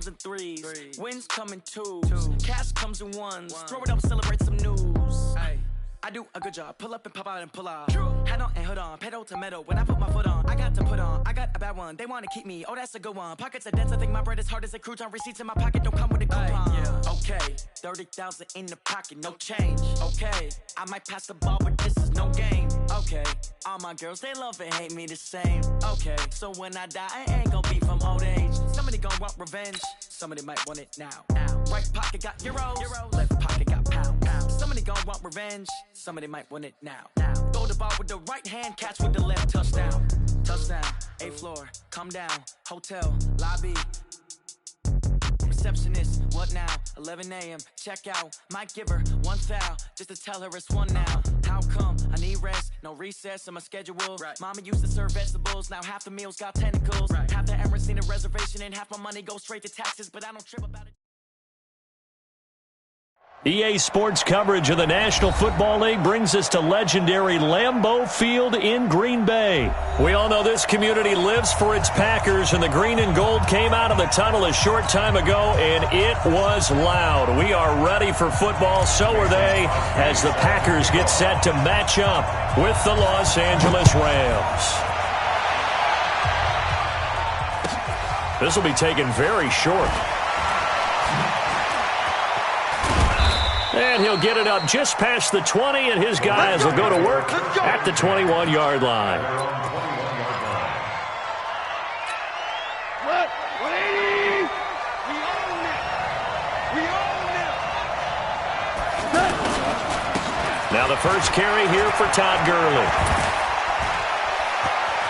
comes in threes. Wins come in twos. Cash comes in ones. Throw it up, celebrate some news. I do a good job. Pull up and pop out and pull out. Head on and hood on. Pedal to metal. When I put my foot on, I got to put on. I got a bad one. They want to keep me. Oh, that's a good one. Pockets are dense. I think my bread is hard as a crouton. Receipts in my pocket don't come with a coupon. Okay, 30,000 in the pocket, no change. Okay, I might pass the ball, but this is no game. Okay, all my girls, they love and hate me the same. Okay, so when I die, I ain't gonna be from old age. Somebody gon' want revenge. Somebody might want it now. Right pocket got euros. Left pocket got pounds. Somebody gon' want revenge. Somebody might want it now. Throw the ball with the right hand, catch with the left. Touchdown. Touchdown. 8th floor. Come down. Hotel. Lobby. Receptionist. What now? 11 a.m. Check out. Might give her one foul just to tell her it's one now. How come? I need rest. No recess in my schedule. Mama used to serve vegetables. Now half the meals got tentacles. Half the Emirates need a reservation and half my money goes straight to taxes. But I don't trip about it. EA Sports coverage of the National Football League brings us to legendary Lambeau Field in Green Bay. We all know this community lives for its Packers, and the green and gold came out of the tunnel a short time ago, and it was loud. We are ready for football, so are they, as the Packers get set to match up with the Los Angeles Rams. This will be taken very short. And he'll get it up just past the 20, and his guys will go to work at the 21-yard line. Now the first carry here for Todd Gurley.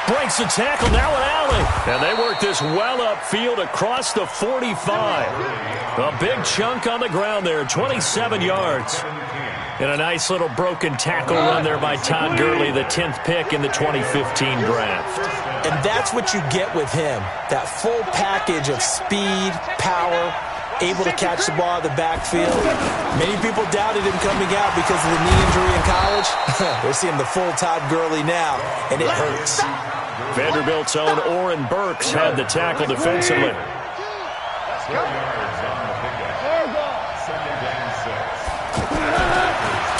Breaks the tackle, now an alley. And they work this well upfield across the 45. A big chunk on the ground there, 27 yards. And a nice little broken tackle run there by Todd Gurley, the 10th pick in the 2015 draft. And that's what you get with him, that full package of speed, power, able to catch the ball out of the backfield. Many people doubted him coming out because of the knee injury in college. We're seeing the full Todd Gurley now, and it hurts. Vanderbilt's own Oren Burks had the tackle defensively.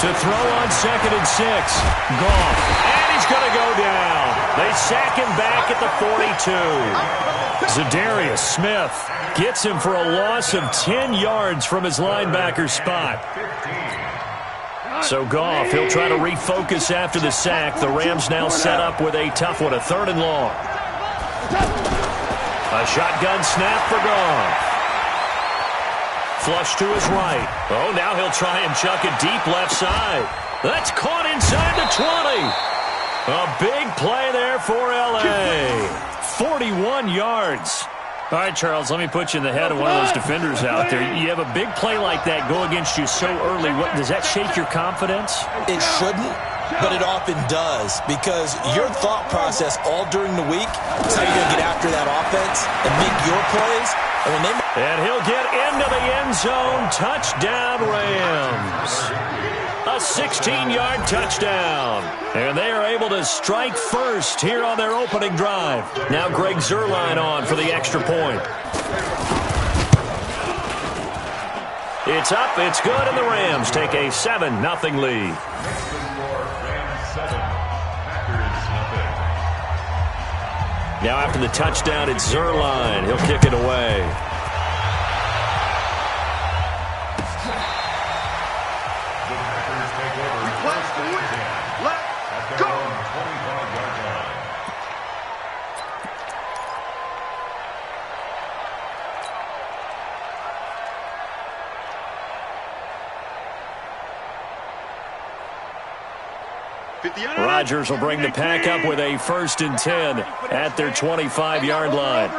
To throw on 2nd and 6. Goff. And he's going to go down. They sack him back at the 42. Zadarius Smith gets him for a loss of 10 yards from his linebacker spot. So Goff, he'll try to refocus after the sack. The Rams now set up with a tough one, a 3rd and long. A shotgun snap for Goff. Flush to his right. Oh, now he'll try and chuck it deep left side. That's caught inside the 20. A big play there for L.A. 41 yards. All right, Charles, let me put you in the head of one of those defenders out there. You have a big play like that go against you so early. Does that shake your confidence? It shouldn't, but it often does, because your thought process all during the week is how you're going to get after that offense and make your plays. And he'll get into the end zone. Touchdown, Rams. A 16-yard touchdown. And they are able to strike first here on their opening drive. Now Greg Zuerlein on for the extra point. It's up, it's good, and the Rams take a 7-0 lead. Now after the touchdown, it's Zuerlein. He'll kick it away. Rodgers will bring the pack up with a 1st and 10 at their 25-yard line.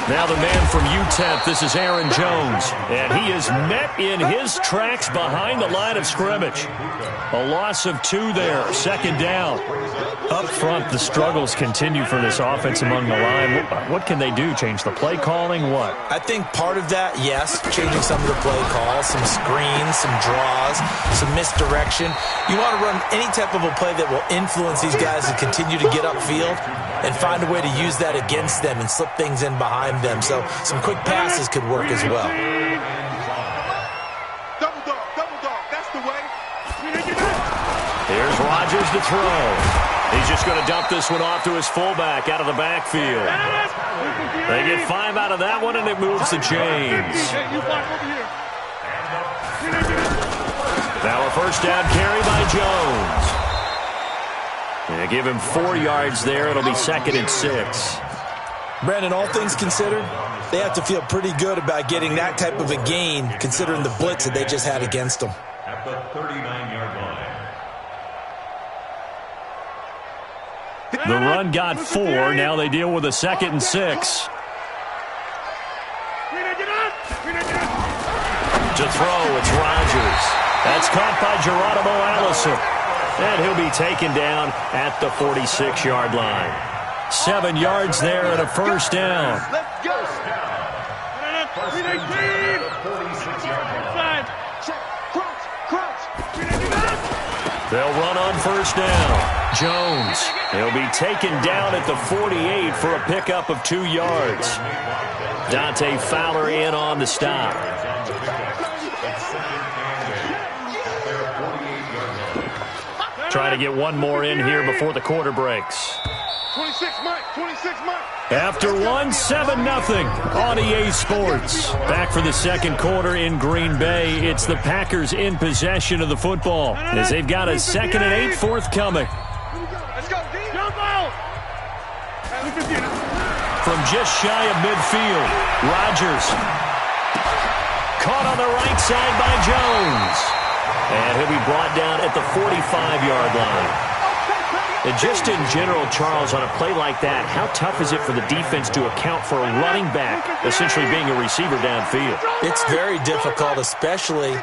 Now the man from UTEP, this is Aaron Jones, and he is met in his tracks behind the line of scrimmage. A loss of 2 there, 2nd down. Up front, the struggles continue for this offense among the line. What can they do? Change the play calling? What? I think part of that, yes, changing some of the play calls, some screens, some draws, some misdirection. You want to run any type of a play that will influence these guys to continue to get upfield and find a way to use that against them and slip things in behind behind them. So some quick passes could work as well. Double dog, that's the way. Here's Rodgers to throw. He's just going to dump this one off to his fullback out of the backfield. They get 5 out of that one, and it moves the chains. Now a first down carry by Jones. They give him 4 yards there. It'll be 2nd and 6. Brandon, all things considered, they have to feel pretty good about getting that type of a gain, considering the blitz that they just had against them. At the 39-yard line. The run got 4. Now they deal with a 2nd and 6. To throw, it's Rodgers. That's caught by Geronimo Allison. And he'll be taken down at the 46-yard line. 7 yards there and a first down. Let's go. They'll run on first down. Jones, he'll be taken down at the 48 for a pickup of 2 yards. Dante Fowler in on the stop. Trying to get one more in here before the quarter breaks. 26 Mike. After 7-0 on EA Sports. Back for the second quarter in Green Bay. It's the Packers in possession of the football as they've got a 2nd and 8 forthcoming. Let's go, D. Jump out. From just shy of midfield, Rodgers. Caught on the right side by Jones. And he'll be brought down at the 45-yard line. And just in general, Charles, on a play like that, how tough is it for the defense to account for a running back essentially being a receiver downfield? It's very difficult, especially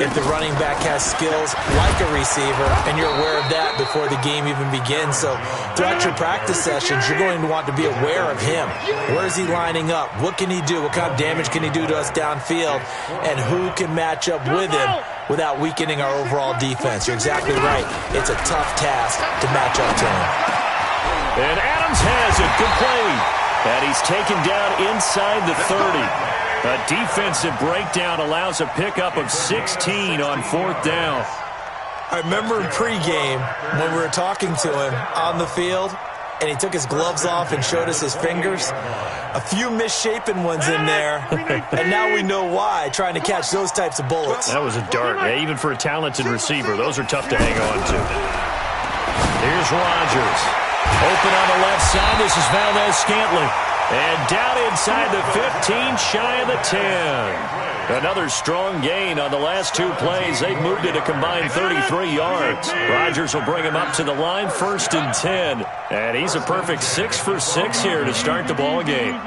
if the running back has skills like a receiver, and you're aware of that before the game even begins. So throughout your practice sessions, you're going to want to be aware of him. Where is he lining up? What can he do? What kind of damage can he do to us downfield? And who can match up with him without weakening our overall defense? You're exactly right. It's a tough task to match up to him. And Adams has it, complete. And he's taken down inside the 30. A defensive breakdown allows a pickup of 16 on 4th down. I remember in pregame when we were talking to him on the field, and he took his gloves off and showed us his fingers. A few misshapen ones in there, and now we know why, trying to catch those types of bullets. That was a dart. Yeah, even for a talented receiver, those are tough to hang on to. Here's Rodgers. Open on the left side. This is Valdez-Scantling. And down inside the 15, shy of the 10. Another strong gain on the last 2 plays. They've moved it a combined 33 yards. Rodgers will bring him up to the line, 1st and 10. And he's a perfect 6 for 6 here to start the ball game.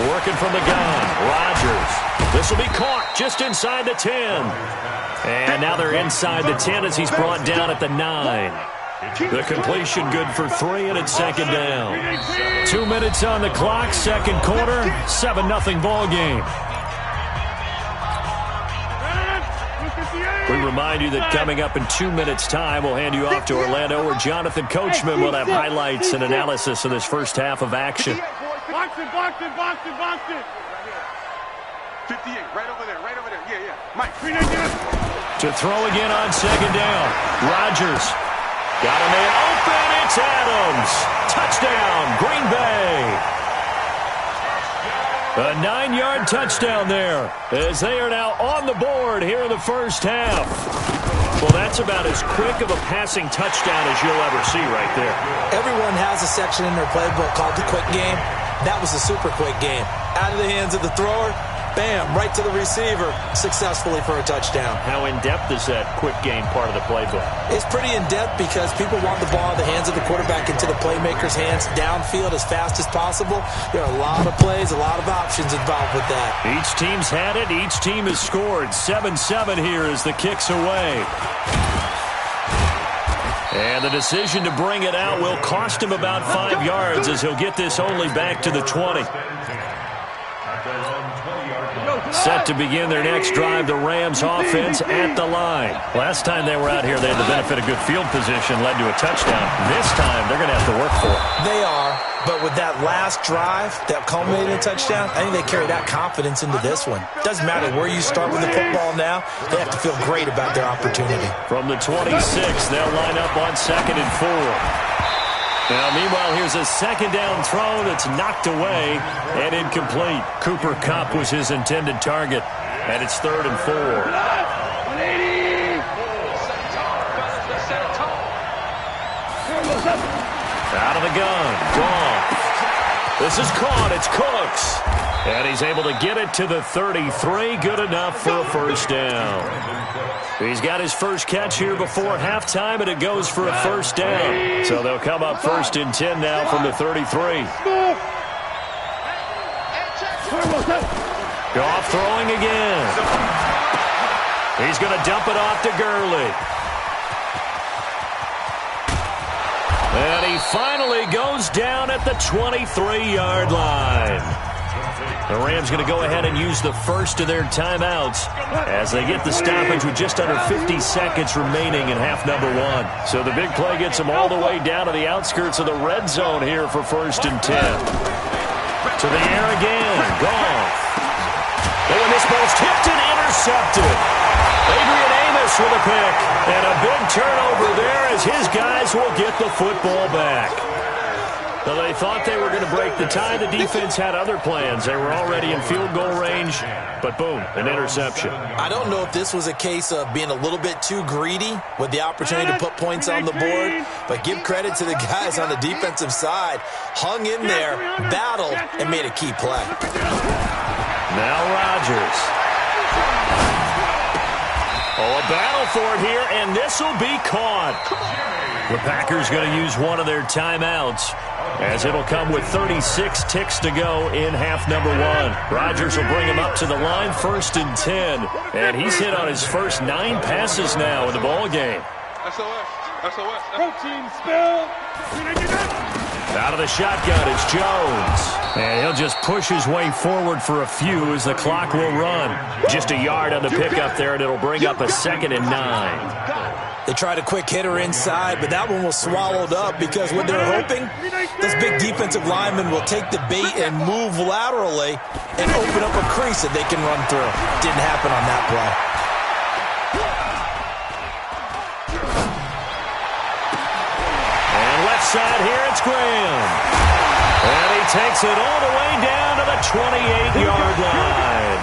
Working from the gun, Rodgers. This will be caught just inside the 10. And now they're inside the 10 as he's brought down at the 9. The completion good for 3, and it's 2nd down. 2 minutes on the clock, second quarter, 7-0 ball game. We remind you that coming up in 2 minutes' time, we'll hand you off to Orlando, where Jonathan Coachman will have highlights and analysis of this first half of action. Box it. 58, right over there. Yeah. Mike. To throw again on 2nd down. Rodgers. Got a man open. It's Adams. Touchdown, Green Bay. A 9-yard touchdown there as they are now on the board here in the first half. Well, that's about as quick of a passing touchdown as you'll ever see right there. Everyone has a section in their playbook called the quick game. That was a super quick game. Out of the hands of the thrower, bam, right to the receiver, successfully for a touchdown. How in-depth is that quick game part of the playbook? It's pretty in-depth because people want the ball in the hands of the quarterback into the playmaker's hands downfield as fast as possible. There are a lot of plays, a lot of options involved with that. Each team's had it. Each team has scored. 7-7 here as the kick's away. And the decision to bring it out will cost him about 5 yards as he'll get this only back to the 20. Set to begin their next drive, the Rams offense at the line. Last time they were out here, they had the benefit of good field position, led to a touchdown. This time, they're going to have to work for it. They are, but with that last drive that culminated in a touchdown, I think they carry that confidence into this one. Doesn't matter where you start with the football now, they have to feel great about their opportunity. From the 26, they'll line up on 2nd and 4. Now, meanwhile, here's a second down throw that's knocked away and incomplete. Cooper Kupp was his intended target, and it's 3rd and 4. 180. Out of the gun, Goff. This is caught, it's Cooks. And he's able to get it to the 33, good enough for a first down. He's got his first catch here before halftime, and it goes for a first down. So they'll come up 1st and 10 now from the 33. Goff throwing again. He's going to dump it off to Gurley. And he finally goes down at the 23-yard line. The Rams going to go ahead and use the first of their timeouts as they get the stoppage with just under 50 seconds remaining in half number 1. So the big play gets them all the way down to the outskirts of the red zone here for 1st and 10. To the air again. Goff. And this ball's tipped and intercepted. Adrian Amos with a pick. And a big turnover there as his guys will get the football back. Well, they thought they were going to break the tie. The defense had other plans. They were already in field goal range, but boom, an interception. I don't know if this was a case of being a little bit too greedy with the opportunity to put points on the board, but give credit to the guys on the defensive side. Hung in there, battled, and made a key play. Now Rodgers. Oh, a battle for it here, and this will be caught. The Packers going to use one of their timeouts, as it'll come with 36 ticks to go in half number 1. Rodgers will bring him up to the line, 1st and 10. And he's hit on his first 9 passes now in the ball game. SOS. Protein spill. Out of the shotgun, it's Jones. And he'll just push his way forward for a few as the clock will run. Just a yard on the pickup there, and it'll bring up a 2nd and 9. They tried a quick hitter inside, but that one was swallowed up because what they're hoping, this big defensive lineman will take the bait and move laterally and open up a crease that they can run through. Didn't happen on that play. And left side here, it's Graham. And he takes it all the way down to the 28-yard line.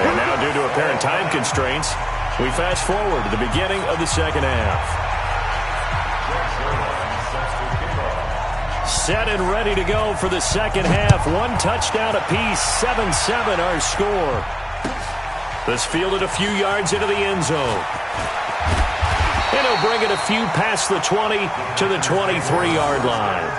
And now, due to apparent time constraints, we fast forward to the beginning of the second half. Set and ready to go for the second half. 1 touchdown apiece, 7-7 our score. This fielded a few yards into the end zone. And he'll bring it a few past the 20 to the 23-yard line.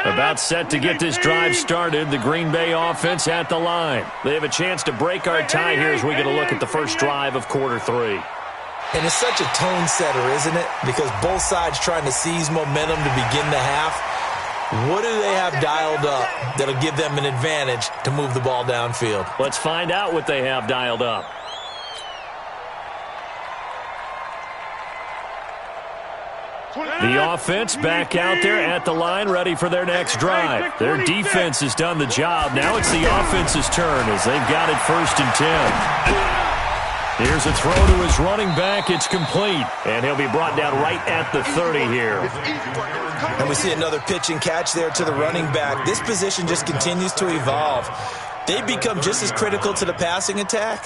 About set to get this drive started, the Green Bay offense at the line. They have a chance to break our tie here as we get a look at the first drive of quarter 3. And it's such a tone setter, isn't it? Because both sides trying to seize momentum to begin the half. What do they have dialed up that'll give them an advantage to move the ball downfield? Let's find out what they have dialed up. The offense back out there at the line, ready for their next drive. Their defense has done the job. Now it's the offense's turn as they've got it 1st and 10. Here's a throw to his running back. It's complete. And he'll be brought down right at the 30 here. And we see another pitch and catch there to the running back. This position just continues to evolve. They become just as critical to the passing attack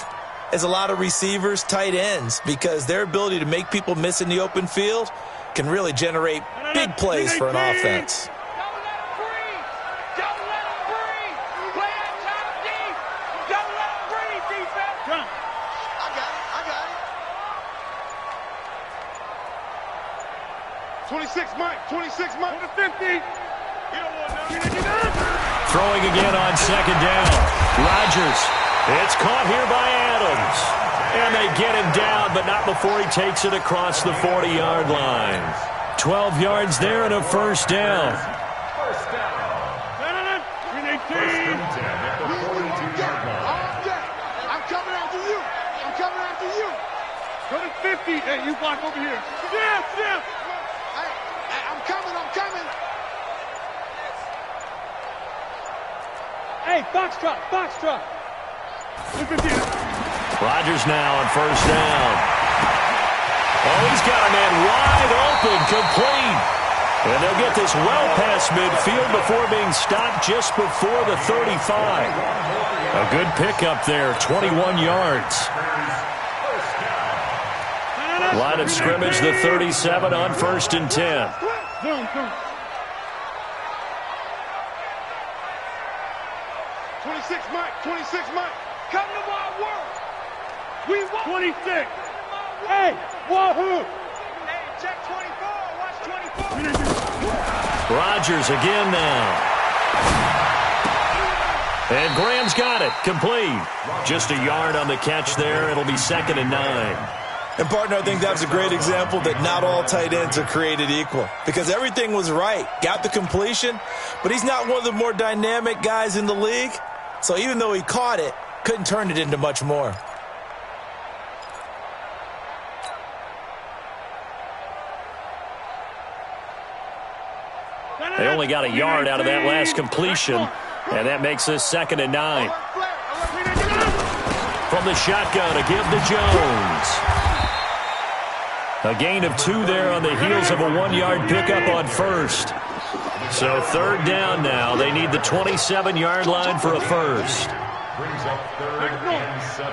as a lot of receivers, tight ends, because their ability to make people miss in the open field can really generate big plays for an offense. Don't let him breathe. Don't let him breathe. Play that time deep. Don't let him breathe, defense. I got it. 26, Mike. 26, Mike. To 50. Throwing again on 2nd down. Rodgers. It's caught here by Adams. And they get him down, but not before he takes it across the 40-yard line. 12 yards there and a first down. First down. First and 10 at the 42-yard line. I'm coming after you. I'm coming after you. Go to 50. Hey, you block over here. Yes. I'm coming. Hey, box truck. Rodgers now on first down. Oh, he's got a man wide open, complete. And they'll get this well past midfield before being stopped just before the 35. A good pickup there, 21 yards. Line of scrimmage, the 37 on first and 10. 26, Mike. Come to my work. We want 26. Hey, wahoo. Hey, check 24. Watch 24. Rodgers again now. And Graham's got it. Complete. Just a yard on the catch there. It'll be 2nd and 9. And, partner, I think that's a great example that not all tight ends are created equal. Because everything was right. Got the completion, but he's not one of the more dynamic guys in the league. So even though he caught it, couldn't turn it into much more. They only got a yard out of that last completion, and that makes this 2nd and 9. From the shotgun, a give to Jones. A gain of 2 there on the heels of a 1-yard pickup on first. So 3rd down now. They need the 27-yard line for a first. Brings up 3rd and 7.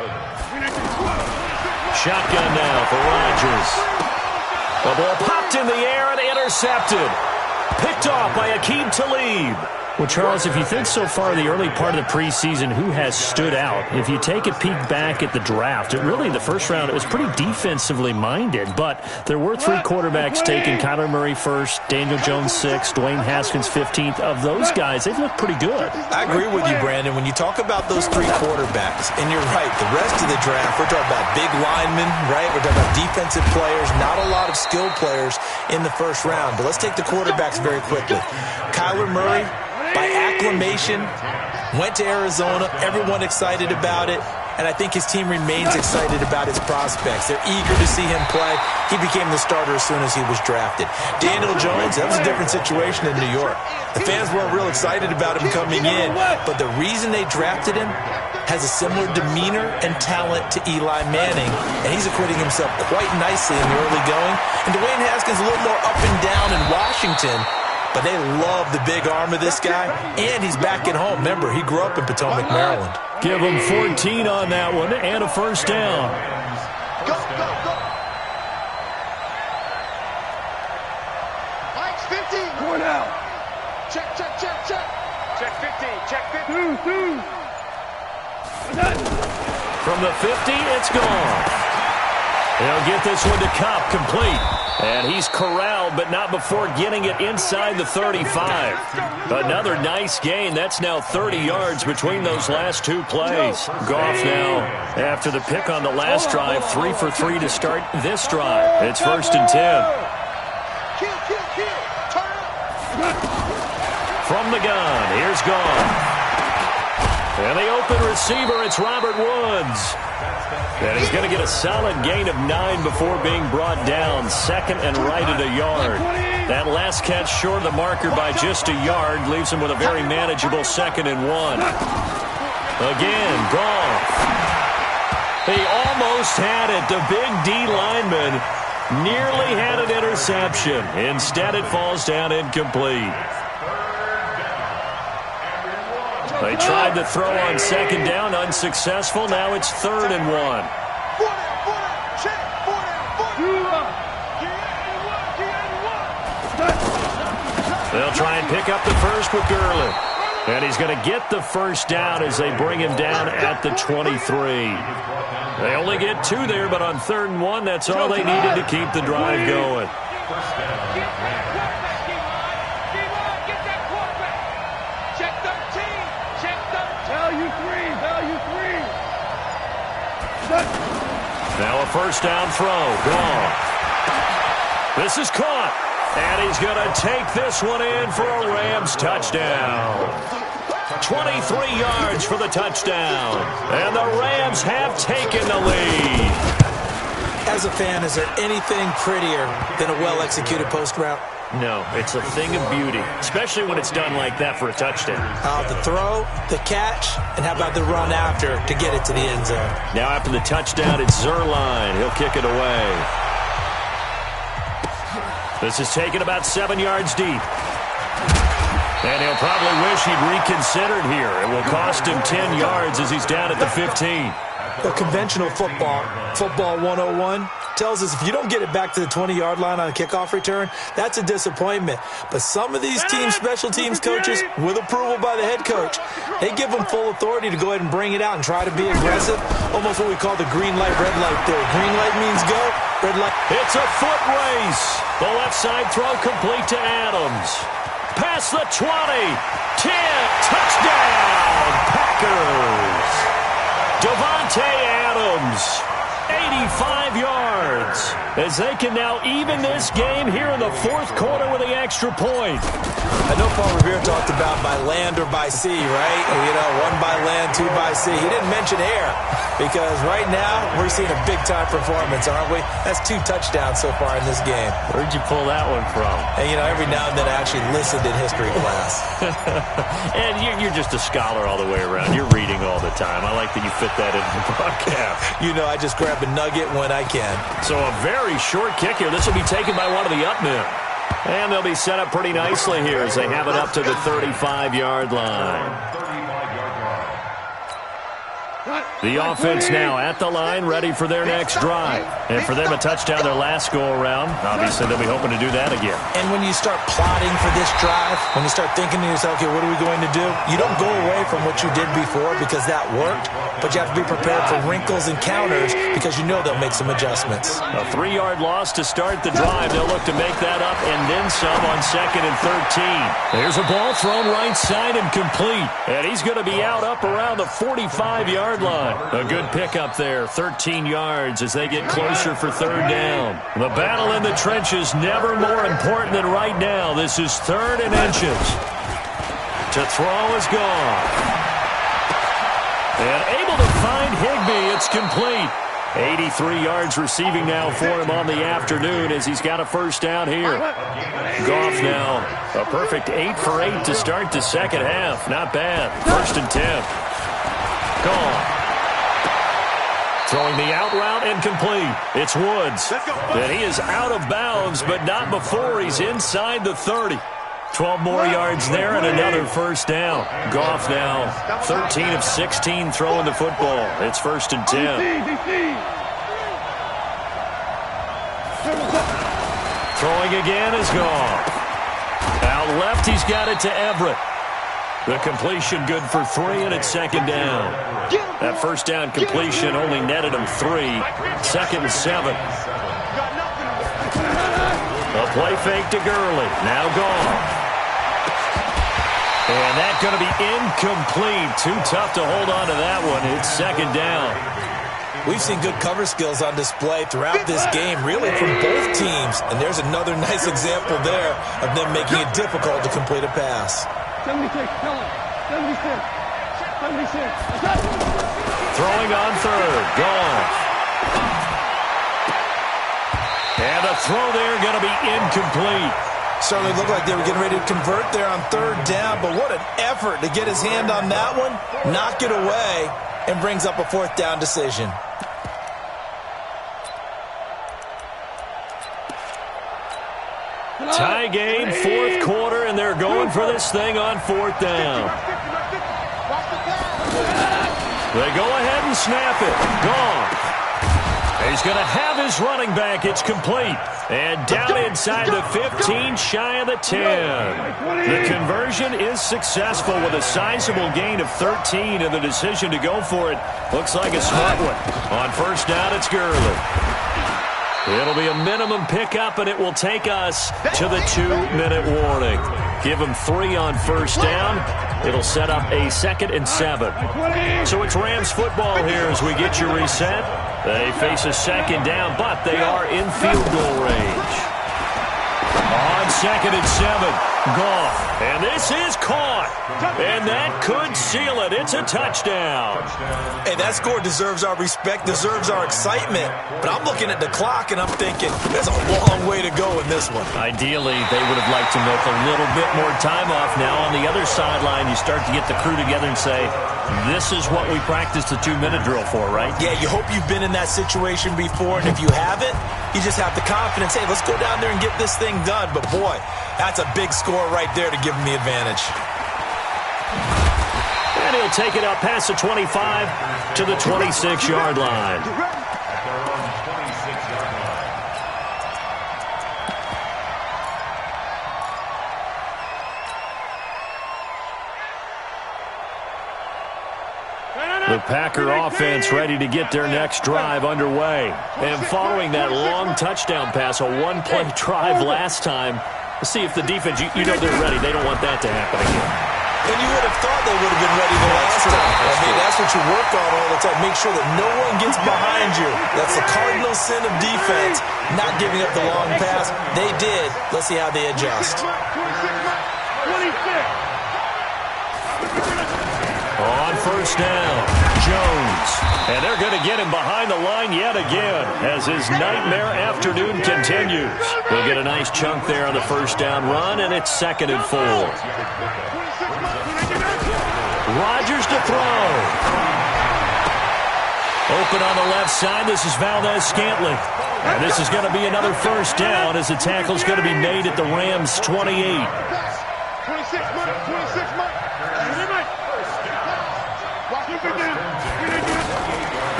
Shotgun now for Rodgers. The ball popped in the air and intercepted. Picked off by Aqib Talib. Well, Charles, if you think so far the early part of the preseason, who has stood out? If you take a peek back at the draft, the first round, it was pretty defensively minded, but there were 3 quarterbacks taken. Kyler Murray first, Daniel Jones 6th, Dwayne Haskins 15th. Of those guys, they've looked pretty good. I agree with you, Brandon. When you talk about those 3 quarterbacks, and you're right, the rest of the draft, we're talking about big linemen, right? We're talking about defensive players, not a lot of skilled players in the first round. But let's take the quarterbacks very quickly. Kyler Murray, by acclamation, went to Arizona. Everyone excited about it. And I think his team remains excited about his prospects. They're eager to see him play. He became the starter as soon as he was drafted. Daniel Jones, that was a different situation in New York. The fans weren't real excited about him coming in. But the reason they drafted him has a similar demeanor and talent to Eli Manning. And he's acquitting himself quite nicely in the early going. And Dwayne Haskins a little more up and down in Washington. But they love the big arm of this guy, and he's back at home. Remember, he grew up in Potomac, Maryland. Give him 14 on that one and a first down. Go. Mike's 15. Going out. Check. Check 15. Check 15. From the 50, it's gone. They'll get this one to Cobb, complete. And he's corralled, but not before getting it inside the 35. Another nice gain. That's now 30 yards between those last 2 plays. Goff now, after the pick on the last drive, 3 for 3 to start this drive. It's 1st and 10. From the gun, here's Goff. And the open receiver, it's Robert Woods. And he's going to get a solid gain of 9 before being brought down. 2nd and right at a yard. That last catch short of the marker by just a yard leaves him with a very manageable 2nd and 1. Again, Goff. He almost had it. The big D lineman nearly had an interception. Instead, it falls down incomplete. They tried to throw on 2nd down, unsuccessful. Now it's 3rd and 1. They'll try and pick up the first with Gurley. And he's going to get the first down as they bring him down at the 23. They only get 2 there, but on 3rd and 1, that's all they needed to keep the drive going. Tell you 3. Now a first down throw. Gone. This is caught. And he's going to take this one in for a Rams touchdown. 23 yards for the touchdown. And the Rams have taken the lead. As a fan, is there anything prettier than a well-executed post route? No, it's a thing of beauty, especially when it's done like that for a touchdown. The throw, the catch, and how about the run after to get it to the end zone? Now after the touchdown, it's Zerline. He'll kick it away. This is taken about 7 yards deep. And he'll probably wish he'd reconsidered here. It will cost him 10 yards as he's down at the 15. The conventional football 101, tells us if you don't get it back to the 20-yard line on a kickoff return, that's a disappointment. But some of these teams, special teams coaches, with approval by the head coach, they give them full authority to go ahead and bring it out and try to be aggressive, almost what we call the green light, red light theory. Green light means go, red light. It's a foot race. The left side throw complete to Adams. Past the 20, 10, touchdown, Packers. Devontae Adams, 85 yards, as they can now even this game here in the fourth quarter with the extra point. I know Paul Revere talked about by land or by sea, right? You know, one by land, two by sea. He didn't mention air because right now we're seeing a big-time performance, aren't we? That's 2 touchdowns so far in this game. Where'd you pull that one from? And, you know, every now and then I actually listened in history class. And you're just a scholar all the way around. You're reading all the time. I like that you fit that into the broadcast. You know, I just grab a nugget when I can. So a very short kick here. This will be taken by one of the up men. And they'll be set up pretty nicely here as they have it up to the 35-yard line. The offense now at the line, ready for their next drive. And for them, a touchdown their last go-around. Obviously, they'll be hoping to do that again. And when you start plotting for this drive, when you start thinking to yourself, okay, what are we going to do? You don't go away from what you did before because that worked, but you have to be prepared for wrinkles and counters because you know they'll make some adjustments. A 3-yard loss to start the drive. They'll look to make that up and then some on 2nd and 13. There's a ball thrown right side and complete. And he's going to be out up around the 45-yard line. A good pickup there, 13 yards as they get closer for 3rd down. The battle in the trenches never more important than right now. This is 3rd and inches. To throw is gone. And able to find Higbee. It's complete. 83 yards receiving now for him on the afternoon as he's got a first down here. Goff now, a perfect 8 for 8 to start the second half. Not bad. 1st and 10. Gone. Throwing the out route and complete. It's Woods. And he is out of bounds, but not before he's inside the 30. 12 more yards there and another first down. Goff now 13 of 16 throwing the football. It's 1st and 10. Throwing again is Goff. Out left, he's got it to Everett. The completion good for 3, and it's 2nd down. That first down completion only netted him 3. 2nd and 7. A play fake to Gurley. Now Goff. And that's going to be incomplete. Too tough to hold on to that one. It's 2nd down. We've seen good cover skills on display throughout this game, really from both teams. And there's another nice example there of them making it difficult to complete a pass. 76, tell him. 76. 76. Throwing on 3rd. Goff. And a throw there going to be incomplete. Certainly looked like they were getting ready to convert there on 3rd down, but what an effort to get his hand on that one, knock it away, and brings up a 4th down decision. Tie game, 4th quarter, and they're going for this thing on 4th down. They go ahead and snap it. Gone. He's going to have his running back. It's complete. And down inside the 15, shy of the 10. The conversion is successful with a sizable gain of 13, and the decision to go for it looks like a smart one. On 1st down, it's Gurley. It'll be a minimum pickup, and it will take us to the 2-minute warning. Give him 3 on 1st down. It'll set up a 2nd and 7. So it's Rams football here as we get you reset. They face a 2nd down, but they are in field goal range. On 2nd and 7, Goff. And this is caught. And that could seal it. It's a touchdown. Hey, that score deserves our respect, deserves our excitement. But I'm looking at the clock, and I'm thinking, there's a long way to go in this one. Ideally, they would have liked to milk a little bit more time off. Now, on the other sideline, you start to get the crew together and say, this is what we practiced the 2-minute drill for, right? Yeah, you hope you've been in that situation before, and if you haven't, you just have the confidence, hey, let's go down there and get this thing done. But, boy, that's a big score right there to give them the advantage. And he'll take it up past the 25 to the 26-yard line. The Packer offense ready to get their next drive underway. And following that long touchdown pass, a one-play drive last time, let's see if the defense, you know they're ready. They don't want that to happen again. And you would have thought they would have been ready the last time. I mean, that's what you work on all the time. Make sure that no one gets behind you. That's the cardinal sin of defense, not giving up the long pass. They did. Let's see how they adjust. 26. On first down, Jones. And they're going to get him behind the line yet again as his nightmare afternoon continues. They'll get a nice chunk there on the first down run, and it's 2nd and 4. Rodgers to throw. Open on the left side. This is Valdez-Scantling. And this is going to be another first down as the tackle's going to be made at the Rams' 28. 26 Mike.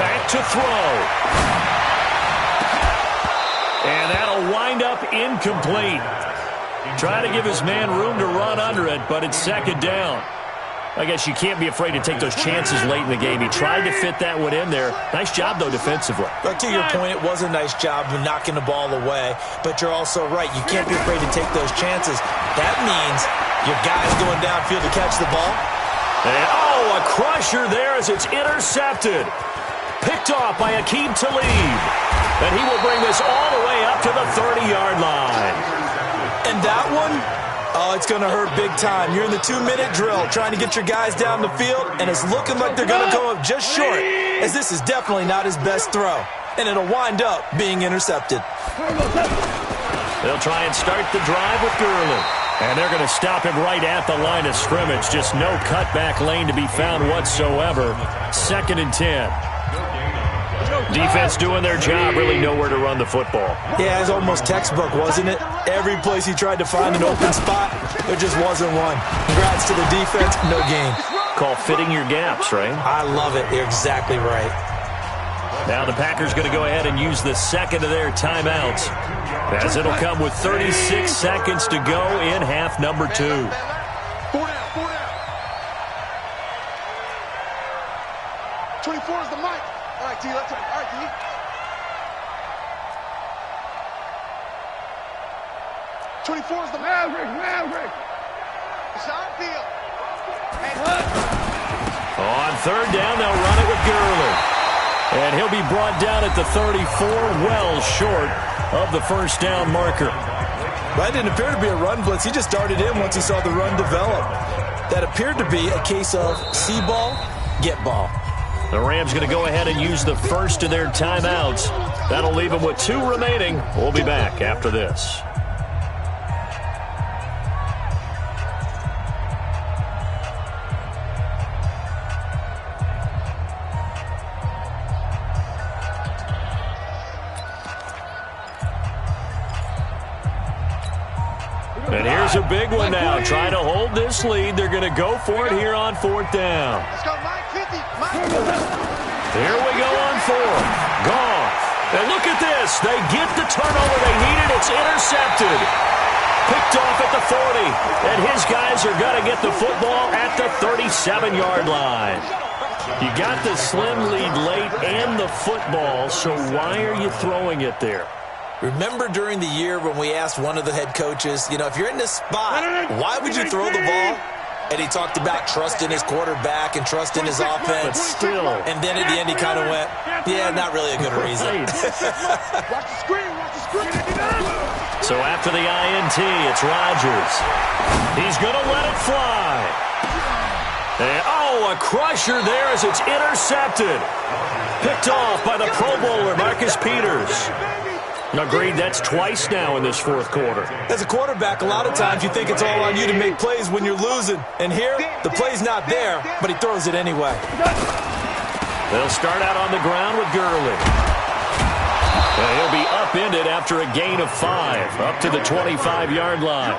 Back to throw. And that'll wind up incomplete. Trying to give his man room to run under it, but it's 2nd down. I guess you can't be afraid to take those chances late in the game. He tried to fit that one in there. Nice job, though, defensively. But to your point, it was a nice job of knocking the ball away. But you're also right. You can't be afraid to take those chances. That means your guy's going downfield to catch the ball. And, a crusher there as it's intercepted. Picked off by Aqib Talib. And he will bring this all the way up to the 30-yard line. And that one, it's going to hurt big time. You're in the 2-minute drill trying to get your guys down the field, and it's looking like they're going to go up just short, as this is definitely not his best throw. And it'll wind up being intercepted. They'll try and start the drive with Gurley. And they're going to stop him right at the line of scrimmage. Just no cutback lane to be found whatsoever. 2nd and 10. Defense doing their job, really nowhere to run the football. Yeah, it was almost textbook, wasn't it? Every place he tried to find an open spot, there just wasn't one. Congrats to the defense, no gain. Call fitting your gaps, right? I love it. You're exactly right. Now the Packers going to go ahead and use the 2nd of their timeouts, as it'll come with 36 seconds to go in half number 2. 4 down. All right, 24 is the mic. All right, D, let's go. All right, D. 24 is the Maverick. It's on field. On 3rd down, they'll run it with Gurley. And he'll be brought down at the 34, well short of the first down marker. That didn't appear to be a run blitz. He just darted in once he saw the run develop. That appeared to be a case of see ball, get ball. The Rams going to go ahead and use the first of their timeouts. That'll leave them with 2 remaining. We'll be back after this. And here's a big one now. Trying to hold this lead. They're going to go for it here on 4th down. Let's go, Mike 50. Here we go on 4th. Goff. And look at this. They get the turnover they needed. It's intercepted. Picked off at the 40. And his guys are going to get the football at the 37-yard line. You got the slim lead late and the football, so why are you throwing it there? Remember during the year when we asked one of the head coaches, if you're in this spot, why would you throw the ball? And he talked about trusting his quarterback and trusting his offense. But still. And then at the end, he kind of went, yeah, not really a good reason. Watch the screen, watch the screen. So after the INT, it's Rodgers. He's going to let it fly. And, a crusher there as it's intercepted. Picked off by the Pro Bowler, Marcus Peters. Agreed, that's twice now in this fourth quarter. As a quarterback, a lot of times you think it's all on you to make plays when you're losing. And here, the play's not there, but he throws it anyway. They'll start out on the ground with Gurley. And he'll be upended after a gain of 5, up to the 25-yard line.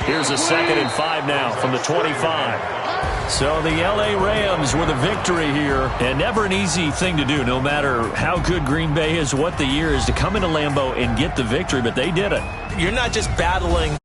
Here's a 2nd and 5 now from the 25. So the L.A. Rams with a victory here, and never an easy thing to do, no matter how good Green Bay is, what the year is, to come into Lambeau and get the victory, but they did it. You're not just battling